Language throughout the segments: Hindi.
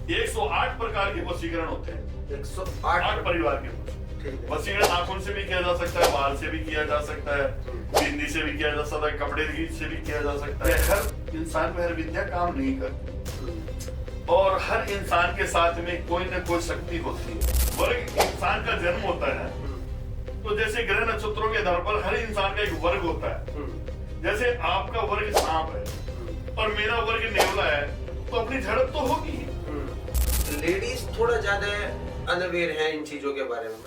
108 प्रकार के वशीकरण होते हैं। 108 परिवार के वशीकरण नाखून से भी किया जा सकता है, बाल से भी किया जा सकता है, बिंदी से भी किया जा सकता है, कपड़े से भी किया जा सकता है। हर इंसान पे हर विद्या काम नहीं करती और हर इंसान के साथ में कोई न कोई शक्ति होती है। वर्ग इंसान का जन्म होता है तो जैसे ग्रह नक्षत्रों के आधार पर हर इंसान का एक वर्ग होता है। जैसे आपका वर्ग सांप है और मेरा वर्ग नेवला है तो अपनी झड़प तो होगी। लेडीज थोड़ा ज्यादा अनअवेयर है इन चीजों के बारे में।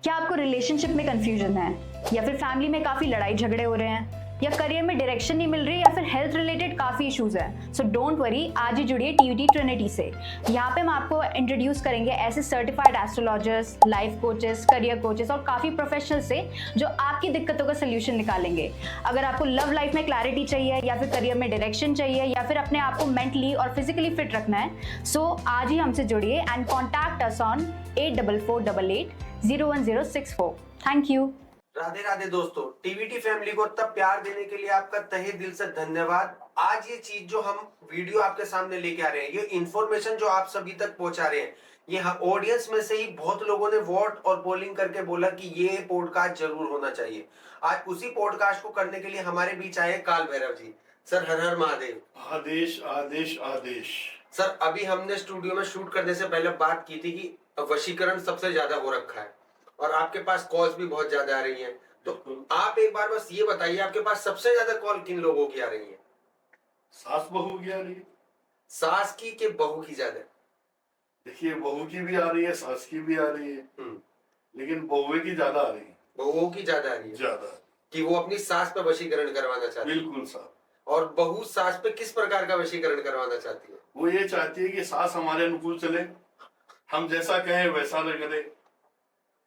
क्या आपको रिलेशनशिप में कंफ्यूजन है या फिर फैमिली में काफी लड़ाई झगड़े हो रहे हैं या करियर में डायरेक्शन नहीं मिल रही या फिर हेल्थ रिलेटेड काफी इश्यूज हैं? सो डोंट वरी, आज ही जुड़िए टीयूटी ट्रिनिटी से। यहाँ पे हम आपको इंट्रोड्यूस करेंगे ऐसे certified astrologers, life coaches, career coaches और काफी प्रोफेशनल से जो आपकी दिक्कतों का सोल्यूशन निकालेंगे। अगर आपको लव लाइफ में क्लैरिटी चाहिए या फिर करियर में डायरेक्शन चाहिए या फिर अपने आप को मेंटली और फिजिकली फिट रखना है, सो आज ही हमसे जुड़िए and contact us on 8448801064। Thank you. Radhe Radhe दोस्तों, टीवीटी फैमिली को तब प्यार देने के लिए आपका तहे दिल से धन्यवाद। आज ये चीज जो हम वीडियो आपके सामने लेके आ रहे हैं, ये इन्फॉर्मेशन जो आप सभी तक पहुंचा रहे हैं, ये ऑडियंस में से ही बहुत लोगों ने वोट और पोलिंग करके बोला कि ये पॉडकास्ट जरूर होना चाहिए। आज उसी पॉडकास्ट को करने के लिए हमारे बीच आए काल भैरव जी। सर हर हर महादेव। आदेश आदेश आदेश। सर अभी हमने स्टूडियो में शूट करने से पहले बात की थी कि वशीकरण सबसे ज्यादा हो रखा है और आपके पास कॉल्स भी बहुत ज्यादा आ रही हैं, तो आप एक बार बस ये बताइए आपके पास सबसे ज्यादा कॉल किन लोगों की आ रही है? सास बहू की आ रही है। सास की के बहू की ज्यादा? देखिए, बहू की भी आ रही है, सास की भी आ रही है, लेकिन बहुए की ज्यादा आ रही है। बहुओं की ज्यादा आ रही है? ज्यादा कि वो अपनी सास पे वशीकरण करवाना चाहती है? बिल्कुल साहब। और बहू सास पे किस प्रकार का वशीकरण करवाना चाहती है? वो ये चाहती है कि सास हमारे अनुकूल चले, हम जैसा कहें वैसा न करे।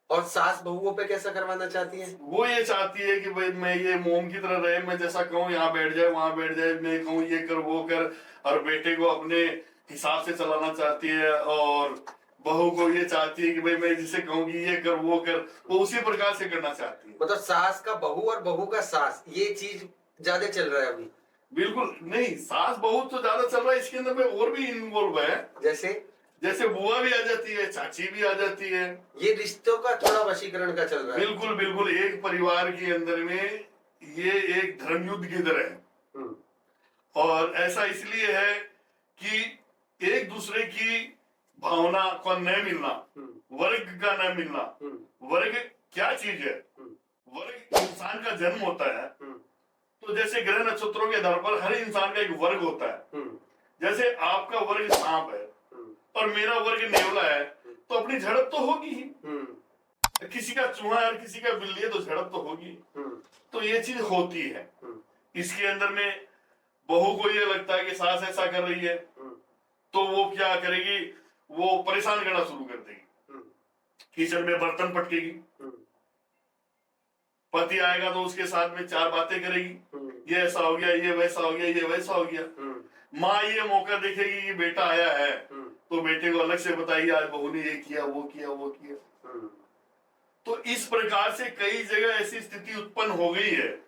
और सास बहुओं पे कैसा करवाना चाहती है? वो ये चाहती है कि भाई मैं ये मोम की तरह रहे, मैं जैसा कहूँ यहाँ बैठ जाए वहां बैठ जाए, मैं कहूँ ये कर वो कर, और बेटे को अपने हिसाब से चलाना चाहती है और बहू को ये चाहती है कि भाई मैं जिसे कहूँगी ये कर वो कर, वो उसी प्रकार से करना चाहती है। मतलब सास का बहू और बहू का सास, ये चीज ज्यादा चल रहा है अभी? बिल्कुल नहीं, सास बहू तो ज्यादा चल रहा है, इसके अंदर में और भी इन्वॉल्व है। जैसे बुआ भी आ जाती है, चाची भी आ जाती है। ये रिश्तों का थोड़ा वशीकरण का चल रहा है। बिल्कुल बिल्कुल, एक परिवार के अंदर में ये एक धर्म युद्ध की तरह है। और ऐसा इसलिए है कि एक दूसरे की भावना का न मिलना, वर्ग का न मिलना। वर्ग क्या चीज है? वर्ग इंसान का जन्म होता है तो जैसे ग्रह नक्षत्रों के आधार पर हर इंसान का एक वर्ग होता है। जैसे आपका वर्ग सांप है और मेरा वर्ग नेवला है तो अपनी झड़प तो होगी ही। किसी का चूहा है और किसी का बिल्ली है तो झड़प तो होगी। तो ये चीज होती है। इसके अंदर में बहू को ये लगता है कि सास ऐसा कर रही है तो वो क्या करेगी, वो परेशान करना शुरू कर देगी, किचन में बर्तन पटकेगी। पति आएगा तो उसके साथ में चार बातें करेगी, ये ऐसा हो गया, ये वैसा हो गया, ये वैसा हो गया। माँ ये मौका देखेगी कि बेटा आया है तो बेटे को अलग से बताइए आज बहू ने ये किया वो किया वो किया। तो इस प्रकार से कई जगह ऐसी स्थिति उत्पन्न हो गई है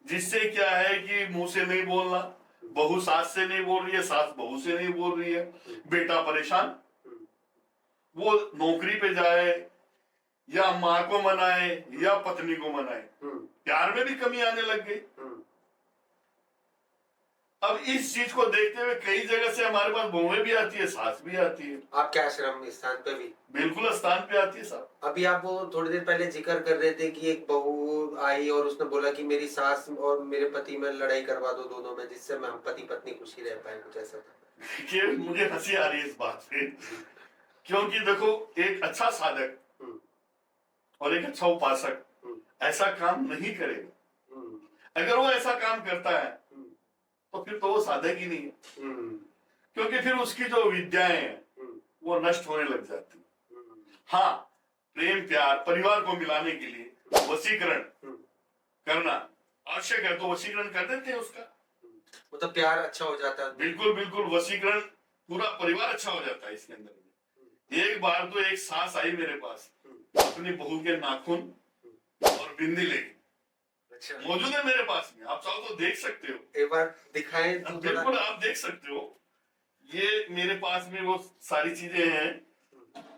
जिससे क्या है कि मुंह से नहीं बोलना, बहू सास से नहीं बोल रही है, सास बहू से नहीं बोल रही है, बेटा परेशान, वो नौकरी पे जाए या माँ को मनाए या पत्नी को मनाए, प्यार में भी कमी आने लग गई। अब इस चीज को देखते हुए कई जगह से हमारे पास बहुएं भी आती है, सास भी आती है। आपके आश्रम स्थान पे भी? बिल्कुल स्थान पे आती है साहब। अभी आप वो थोड़ी देर पहले जिक्र कर रहे थे कि एक बहू आई और उसने बोला कि मेरी सास और मेरे पति में लड़ाई करवा दो दोनों में, जिससे मैं हम पति पत्नी खुशी रह पाए, कुछ ऐसा था। कि मुझे हंसी आ रही है इस बात पे, क्योंकि देखो एक अच्छा साधक और एक अच्छा उपासक ऐसा काम नहीं करेगा। अगर वो ऐसा काम करता है तो फिर तो वो साधक ही नहीं है, क्योंकि फिर उसकी जो विद्याएं हैं वो नष्ट होने लग जाती। हाँ, प्रेम प्यार परिवार को मिलाने के लिए वशीकरण करना आवश्यक है तो वशीकरण कर देते हैं उसका, मतलब प्यार अच्छा हो जाता है। बिल्कुल बिल्कुल, वशीकरण पूरा परिवार अच्छा हो जाता है इसके अंदर। एक बार तो एक सास आई मेरे पास, अपनी बहू के नाखून और बिंदी लेगी। अच्छा, मौजूद है मेरे पास में, आप चाहो तो देख सकते हो। एक बार दिखाएं तो थोड़ा। बिल्कुल आप देख सकते हो, ये मेरे पास में वो सारी चीजें हैं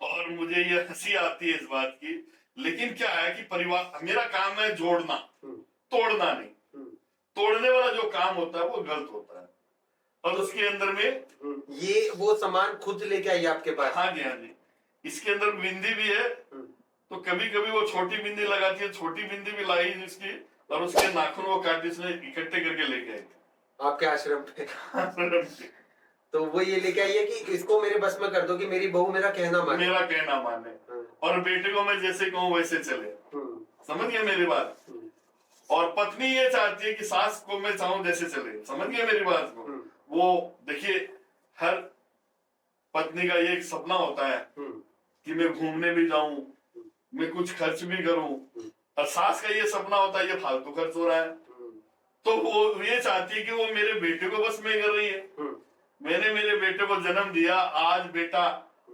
और मुझे ये हंसी आती है इस बात की। लेकिन क्या है कि परिवार, मेरा काम है जोड़ना, तोड़ना नहीं। तोड़ने वाला जो काम होता है वो गलत होता है। और उसके अंदर में ये वो सामान खुद लेके आई आपके पास? हाँ जी, हाँ जी, इसके अंदर बिंदी भी है। तो कभी कभी वो छोटी बिंदी लगाती है, छोटी बिंदी भी लाई इसकी, और उसके नाखून वो काट इसने इकट्ठे करके लेके आई थी आपके आश्रम पे। आश्रम से। तो वो ये लेके आई है कि इसको मेरे बस में कर दो कि मेरी बहू मेरा कहना माने। मेरा कहना माने, और बेटे को मैं जैसे कहूँ वैसे चले। समझ गए मेरी बात? और पत्नी ये चाहती है कि सास को मैं चाहूं जैसे चले। समझ गए मेरी बात को? वो देखिए, हर पत्नी का ये एक सपना होता है कि मैं घूमने भी जाऊं, मैं कुछ खर्च भी करूं, और सास का ये सपना होता है ये फालतू खर्च हो रहा है। तो वो ये चाहती है कि वो मेरे बेटे को बस में कर रही है। मैंने मेरे बेटे को जन्म दिया, आज बेटा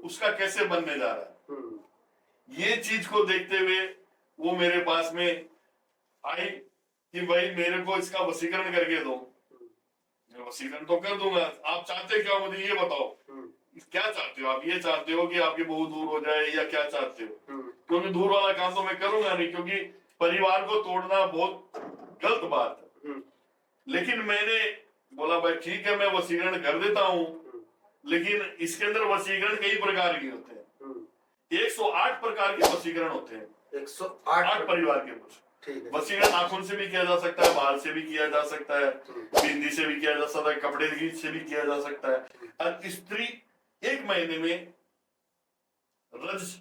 उसका कैसे बनने जा रहा है। ये चीज को देखते हुए वो मेरे पास में आई कि भाई मेरे को इसका वशीकरण करके दो। मैं वशीकरण तो कर दूंगा, आप चाहते क्या मुझे ये बताओ, क्या चाहते हो आप? ये चाहते हो कि आपकी बहू दूर हो जाए या क्या चाहते हो? क्योंकि दूर वाला काम तो मैं करूंगा नहीं, क्योंकि परिवार को तोड़ना बहुत गलत बात है। लेकिन मैंने बोला भाई ठीक है, मैं वशीकरण कर देता हूँ, लेकिन इसके अंदर वशीकरण कई प्रकार के होते हैं। 108 प्रकार के वशीकरण होते हैं। 108 परिवार के कुछ वशीकरण नाखून से भी किया जा सकता है, बाल से भी किया जा सकता है, बिंदी से भी किया जा सकता है, कपड़े से भी किया जा सकता है। और स्त्री 1 महीने में रज,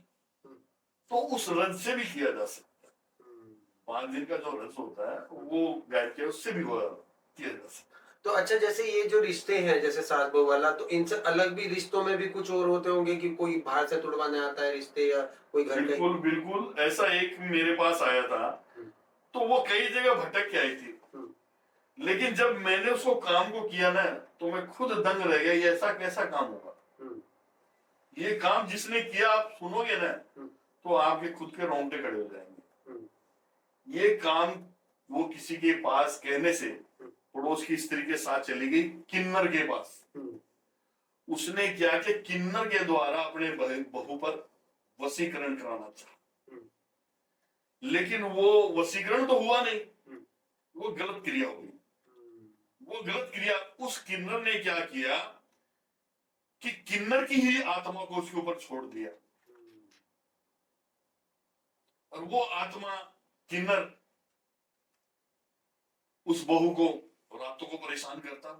तो उस रज से भी किया जा सकता है। 5 दिन का जो रज होता है वो गाय के उससे भी किया जा सकता है। तो अच्छा, जैसे ये जो रिश्ते हैं जैसे सास बहू वाला, तो इनसे अलग भी रिश्तों में भी कुछ और होते होंगे कि कोई बाहर से तुड़वाने आता है रिश्ते, या कोई घर का? बिल्कुल बिल्कुल, ऐसा एक मेरे पास आया था, तो वो कई जगह भटक के आई थी, लेकिन जब मैंने उसको काम को किया ना तो मैं खुद दंग रह गया, ये ऐसा कैसा काम होगा। ये काम जिसने किया, आप सुनोगे ना तो आपके खुद के रोंगटे खड़े हो जाएंगे। ये काम वो किसी के पास कहने से पड़ोस की स्त्री के साथ चली गई किन्नर के पास। उसने क्या कि किन्नर के द्वारा अपने बहू पर वशीकरण कराना चाहा, लेकिन वो वशीकरण तो हुआ नहीं, वो गलत क्रिया हुई। वो गलत क्रिया, उस किन्नर ने क्या किया कि किन्नर की ही आत्मा को उसके ऊपर छोड़ दिया, और वो आत्मा किन्नर उस बहू को रातों को परेशान करता।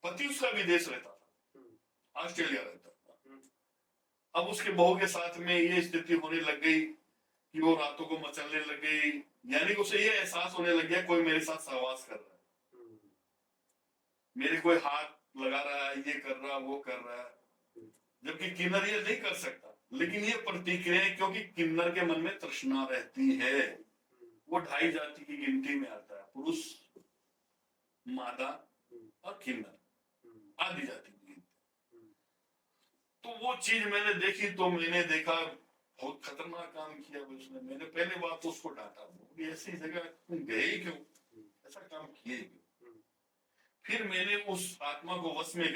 पति उसका विदेश रहता था, ऑस्ट्रेलिया रहता था। अब उसके बहू के साथ में ये स्थिति होने लग गई कि वो रातों को मचलने लग गई, यानी कि उसे ये एहसास होने लग गया कोई मेरे साथ सहवास कर रहा है, मेरे कोई हाथ लगा रहा है, ये कर रहा वो कर रहा है, जबकि किन्नर ये नहीं कर सकता। लेकिन ये प्रतिक्रिया, क्योंकि किन्नर के मन में तृष्णा रहती है, वो 2.5 जाति की गिनती में आता है, पुरुष, मादा और किन्नर, आदि जाति की गिनती। तो वो चीज मैंने देखी, तो मैंने देखा बहुत खतरनाक काम किया उसने। मैंने पहले बात तो उसको डांटा, ऐसी जगह तुम गए क्यों, ऐसा काम किए क्यों। फिर मैंने उस आत्मा को वश में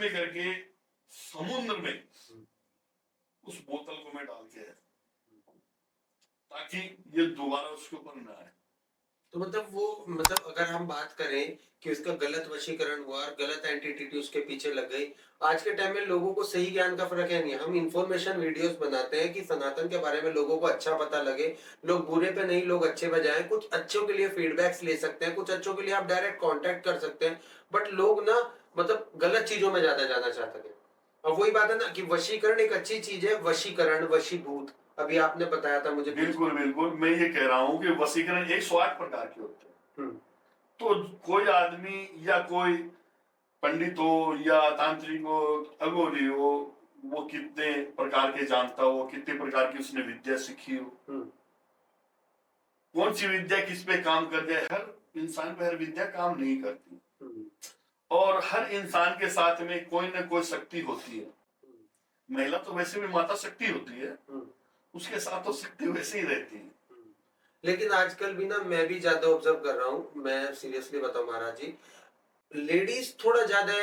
करके, समुद्र में उस बोतल को मैं डाल के, ताकि ये दोबारा उसके ऊपर न आए। तो मतलब अगर हम बात करें कि उसका गलत वशीकरण हुआ और गलत एंटिटी उसके पीछे लग गई, आज के टाइम में लोगों को सही ज्ञान का फर्क है नहीं। हम इंफॉर्मेशन वीडियोस बनाते हैं कि सनातन के बारे में लोगों को अच्छा पता लगे, लोग बुरे पे नहीं, लोग अच्छे पे जाएं। कुछ अच्छों के लिए फीडबैक्स ले सकते हैं, कुछ अच्छों के लिए आप डायरेक्ट कांटेक्ट कर सकते हैं, बट लोग ना मतलब गलत चीजों में ज्यादा जाना चाहते हैं। और वही बात है ना कि वशीकरण एक अच्छी चीज है, वशीकरण, वशीभूत, अभी आपने बताया था मुझे। बिल्कुल बिल्कुल, मैं ये कह रहा हूँ कि वशीकरण 108 प्रकार के होते हैं। तो कोई आदमी या कोई पंडित हो या तांत्रिक हो, अघोरी हो, वो कितने प्रकार के जानता हो, कितने प्रकार की उसने विद्या सीखी हो, कौन सी विद्या किस पे काम कर जाए। हर इंसान पे हर विद्या काम नहीं करती, और हर इंसान के साथ में कोई ना कोई शक्ति होती है। महिला तो वैसे भी माता शक्ति होती है, उसके साथ तो शक्ति वैसे ही रहती है। लेकिन आजकल भी ना मैं भी ज्यादा ऑब्जर्व कर रहा हूँ, मैं सीरियसली बताऊं महाराज जी, लेडीज थोड़ा ज्यादा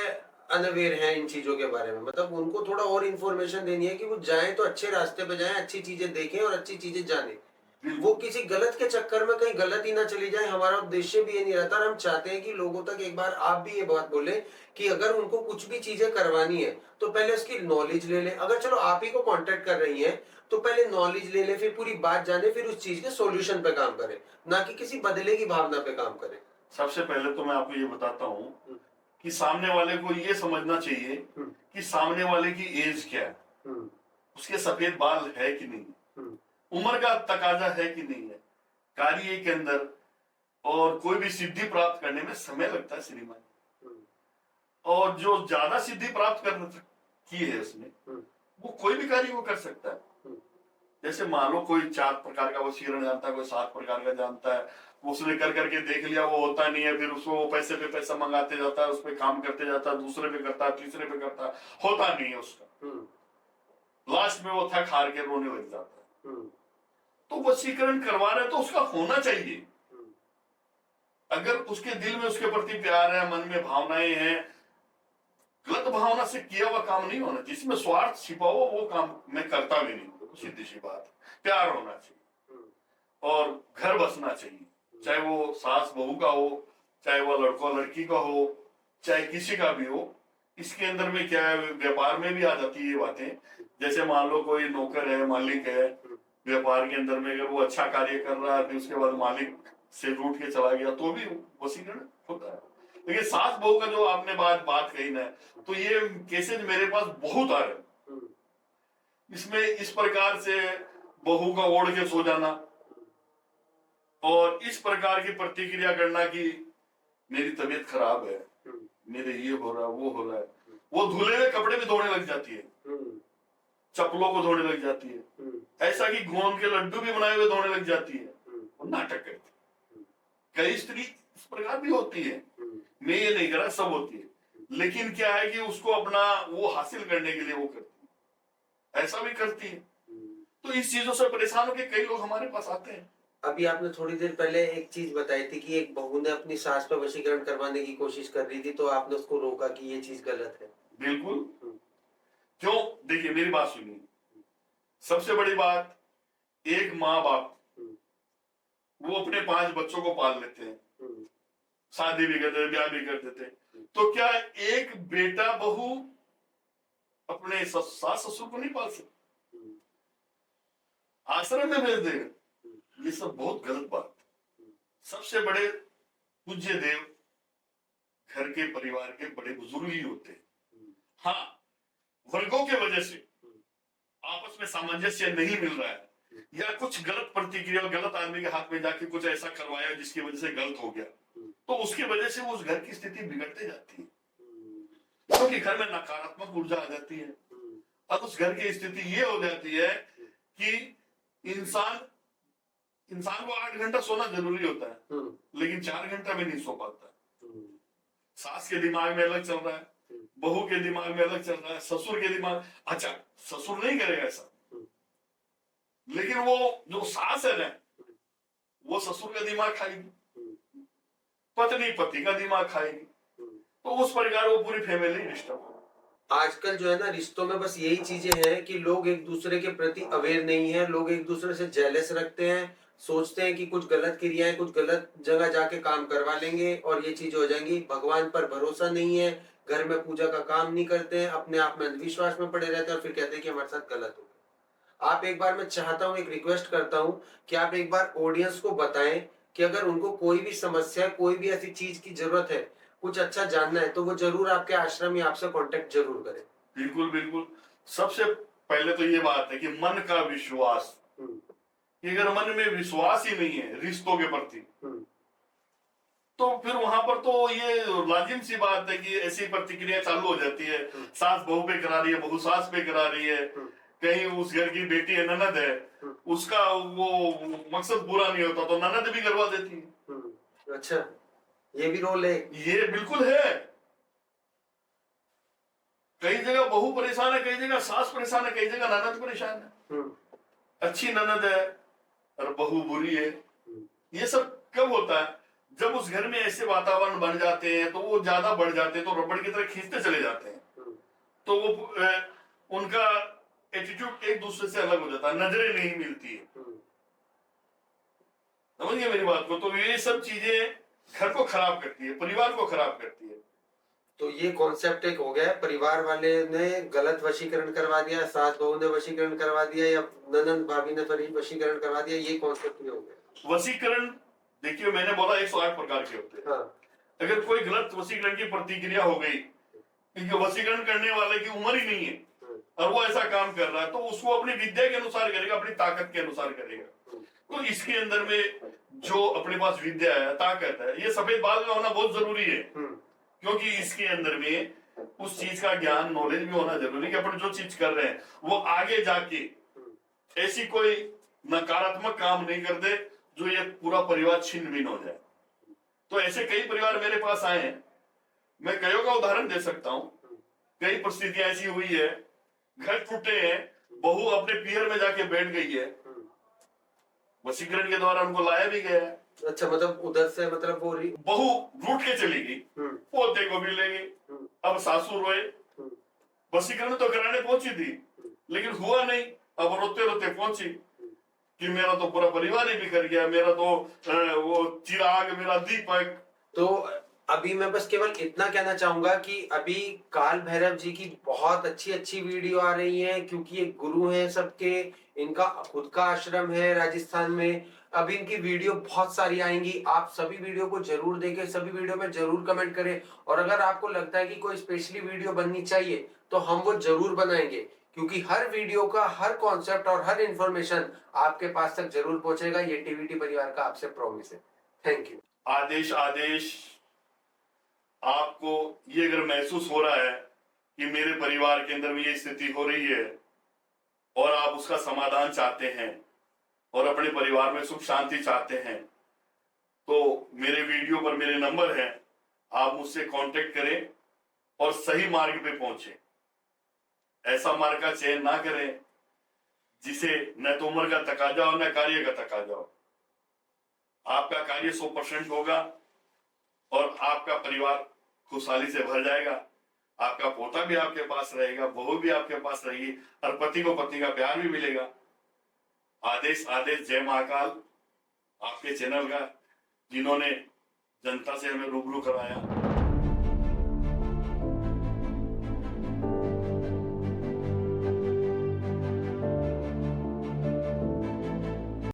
अनअवेयर है इन चीजों के बारे में। मतलब उनको थोड़ा और इन्फॉर्मेशन देनी है कि वो जाए तो अच्छे रास्ते पे जाए, अच्छी चीजें देखें और अच्छी चीजें जाने। वो किसी गलत के चक्कर में कहीं गलत ही ना चली जाए। हमारा उद्देश्य भी ये नहीं रहता, और हम चाहते हैं कि लोगों तक एक बार आप भी ये बात बोले कि अगर उनको कुछ भी चीजें करवानी है तो पहले उसकी नॉलेज ले लें। अगर चलो आप ही को कांटेक्ट कर रही हैं तो पहले नॉलेज ले लें, फिर पूरी बात जाने, फिर उस चीज के सॉल्यूशन पे काम करें, ना कि किसी बदले की भावना पे काम करें। सबसे पहले तो मैं आपको ये बताता हूँ कि सामने वाले को ये समझना चाहिए कि सामने वाले की एज क्या है, उसके सफेद बाल है कि नहीं, उम्र का तकाजा है कि नहीं है, कार्य के अंदर और कोई भी सिद्धि प्राप्त करने में समय लगता है श्रीमान। और जो ज्यादा सिद्धि प्राप्त कर की है उसने, वो कोई भी कार्य वो कर सकता है। जैसे मान लो कोई 4 प्रकार का वशीकरण जानता है, कोई 7 प्रकार का जानता है, उसने कर करके देख लिया, वो होता नहीं है, फिर उसको वो पैसे पे पैसा मंगाते जाता है, उस पर काम करते जाता है, दूसरे पे करता है, तीसरे पे करता है, होता नहीं है उसका। लास्ट में वो थक हार के रोने लग जाता है। तो वशीकरण करवा रहे तो उसका होना चाहिए। अगर उसके दिल में उसके प्रति प्यार है, मन में भावनाएं हैं, गलत भावना से किया हुआ काम नहीं होना। जिसमें स्वार्थ छिपा हो वो काम मैं करता भी नहीं। सीधी सी बात, प्यार होना चाहिए और घर बसना चाहिए, चाहे वो सास बहू का हो, चाहे वो लड़का लड़की का हो, चाहे किसी का भी हो। इसके अंदर में क्या है, व्यापार में भी आ जाती है ये बातें। जैसे मान लो कोई नौकर है, मालिक है, व्यापार के अंदर में अगर वो अच्छा कार्य कर रहा है फिर उसके बाद मालिक से रूठ के चला गया तो भी वशीकरण होता है। लेकिन सास बहू का जो आपने बात कही ना, तो ये केसेज मेरे पास बहुत आ रहे हैं। इसमें इस प्रकार से बहू का ओढ़ के सो जाना और इस प्रकार की प्रतिक्रिया करना कि मेरी तबीयत खराब है, मेरे ये हो रहा है, वो हो रहा है। वो धुले हुए कपड़े भी धोने लग जाती है, चप्पलों को धोने लग जाती है, ऐसा कि गोंद के लड्डू भी बनाए हुए धोने लग जाती है, वो नाटक करती है। कई स्त्री इस प्रकार भी होती है, मैं ये नहीं कह रहा, सब होती है। लेकिन क्या है कि उसको अपना वो हासिल करने के लिए वो करती है, ऐसा भी करती है। तो इस चीजों से परेशान होकर कई लोग हमारे पास आते हैं। अभी आपने थोड़ी देर पहले एक चीज बताई थी कि एक बहू ने अपनी सास पर वशीकरण करवाने की कोशिश कर रही थी, तो आपने उसको रोका कि ये चीज गलत है। बिल्कुल। क्यों? देखिए मेरी बात सुनिए। सबसे बड़ी बात, एक माँ बाप वो अपने 5 बच्चों को पाल लेते हैं, शादी भी कर देते, ब्याह भी कर देते हैं। तो क्या एक बेटा बहू अपने सास ससुर को नहीं पाल सकते? आश्रम में भेज देगा? ये सब बहुत गलत बात। सबसे बड़े पूज्य देव घर के परिवार के बड़े बुजुर्ग ही होते हैं। हाँ, वर्गों के वजह से आपस में सामंजस्य नहीं मिल रहा है, या कुछ गलत प्रतिक्रिया, गलत आदमी के हाथ में जाके कुछ ऐसा करवाया जिसकी वजह से गलत हो गया, तो उसकी वजह से वो उस घर की स्थिति बिगड़ते जाती है, क्योंकि घर में नकारात्मक ऊर्जा आ जाती है। अब उस घर की स्थिति ये हो जाती है कि इंसान को 8 घंटा सोना जरूरी होता है, लेकिन 4 घंटा में नहीं सो पाता। सास के दिमाग में अलग चल रहा है, बहू के दिमाग में अलग चल रहा है, ससुर के दिमाग। अच्छा, ससुर नहीं करेगा ऐसा, लेकिन वो जो सास है ना, वो ससुर का दिमाग खाएगी, पत्नी पति का दिमाग खाएगी, तो उस प्रकार वो पूरी फैमिली डिस्टर्ब हो। आजकल जो है ना, रिश्तों में बस यही चीजें हैं कि लोग एक दूसरे के प्रति अवेयर नहीं है, लोग एक दूसरे से जेलस रखते हैं, सोचते हैं कि कुछ गलत क्रियाएं, कुछ गलत जगह जाके काम करवा लेंगे और ये चीज हो जाएंगी। भगवान पर भरोसा नहीं है, घर में पूजा का काम नहीं करते हैं, अपने आप में अंधविश्वास में पड़े रहते हैं और फिर कहते हैं कि हमारे साथ गलत हो गया। आप एक बार, मैं चाहता हूँ, एक रिक्वेस्ट करता हूँ कि आप एक बार ऑडियंस को बताएं कि अगर उनको कोई भी समस्या, कोई भी ऐसी चीज की जरूरत है, कुछ अच्छा जानना है, तो वो जरूर आपके आश्रम या आपसे कांटेक्ट जरूर करें। बिल्कुल बिल्कुल। सबसे पहले तो ये बात है कि मन का विश्वास, कि अगर मन में विश्वास ही नहीं है रिश्तों के प्रति, तो फिर वहां पर तो ये लाजिम सी बात है कि ऐसी प्रतिक्रिया चालू हो जाती है। सास बहू पे करा रही है, बहू सास पे करा रही है, कहीं उस घर की बेटी है, ननद है, उसका वो मकसद पूरा नहीं होता तो ननद भी करवा देती है। अच्छा, ये भी रोल है? ये बिल्कुल है। कई जगह बहू परेशान है, कई जगह सास परेशान है, कई जगह ननद परेशान है। अच्छी ननद है और बहू बुरी है। ये सब कब होता है? जब उस घर में ऐसे वातावरण बन जाते हैं तो वो ज्यादा बढ़ जाते हैं, तो रबड़ की तरह खींचते चले जाते हैं, तो वो उनका एटीट्यूड एक दूसरे से अलग हो जाता है, नजरें नहीं मिलती है। समझिए मेरी बात को। तो ये सब चीजें घर को खराब करती है, परिवार को खराब करती है। तो ये कॉन्सेप्ट एक हो गया, परिवार वाले ने गलत वशीकरण करवा दिया, सास बहू ने वशीकरण करवा दिया, या ननद भाभी ने वशीकरण करवा दिया, ये कॉन्सेप्ट ये हो गया। वशीकरण देखिए, मैंने बोला 108 प्रकार के होते हैं। हाँ। अगर कोई गलत वशीकरण की प्रतिक्रिया हो गई, क्योंकि वशीकरण करने वाले की उम्र ही नहीं है और वो ऐसा काम कर रहा है, तो उसको अपनी विद्या के अनुसार करेगा, अपनी ताकत के अनुसार करेगा। तो इसके अंदर में जो अपने पास विद्या है, ताकत है, ये सफेद बाल का होना बहुत जरूरी है, क्योंकि इसके अंदर में उस चीज का ज्ञान, नॉलेज भी होना जरूरी है कि अपन जो चीज कर रहे हैं वो आगे जाके ऐसी कोई नकारात्मक काम नहीं कर दे जो ये पूरा परिवार छिन्न भिन्न हो जाए। तो ऐसे कई परिवार मेरे पास आए हैं, मैं कईयों का उदाहरण दे सकता हूँ। कई परिस्थितियां ऐसी हुई है, घर टूटे हैं, बहू अपने पियर में जाके बैठ गई है, वशीकरण के द्वारा उनको लाया भी गया है। अच्छा, मतलब उधर से मतलब वो बहू रूठ के चली गई, पोते को भी ले गई। अब सासू रोए, वशीकरण तो कराने पहुंची थी लेकिन हुआ नहीं। अब रोते रोते पहुंची कि मेरा तो पूरा परिवार ही बिखर गया, मेरा तो वो चिराग, मेरा दीपक। तो अभी मैं बस केवल इतना कहना चाहूंगा कि अभी काल भैरव जी की बहुत अच्छी अच्छी वीडियो आ रही है, क्योंकि ये गुरु हैं सबके, इनका खुद का आश्रम है राजस्थान में। अभी इनकी वीडियो बहुत सारी आएंगी, आप सभी वीडियो को जरूर देखें, सभी वीडियो में जरूर कमेंट करें, और अगर आपको लगता है कि कोई स्पेशली वीडियो बननी चाहिए तो हम वो जरूर बनाएंगे, क्योंकि हर वीडियो का हर कॉन्सेप्ट और हर इंफॉर्मेशन आपके पास तक जरूर पहुंचेगा। ये टीवीटी परिवार का आपसे प्रॉमिस है। Thank you. आदेश आपको ये अगर महसूस हो रहा है कि मेरे परिवार के अंदर में ये स्थिति हो रही है और आप उसका समाधान चाहते हैं और अपने परिवार में सुख शांति चाहते हैं, तो मेरे वीडियो पर मेरे नंबर हैं, आप मुझसे कांटेक्ट करें और सही मार्ग पे पहुंचे। ऐसा मार्ग का चयन ना करें जिसे न तो उम्र का तकाजा हो न कार्य का तकाजा हो। आपका कार्य 100% होगा और आपका परिवार खुशहाली से भर जाएगा। आपका पोता भी आपके पास रहेगा, बहू भी आपके पास रहेगी और पति को पत्नी का प्यार भी मिलेगा। आदेश जय महाकाल आपके चैनल का, जिन्होंने जनता से हमें रूबरू कराया।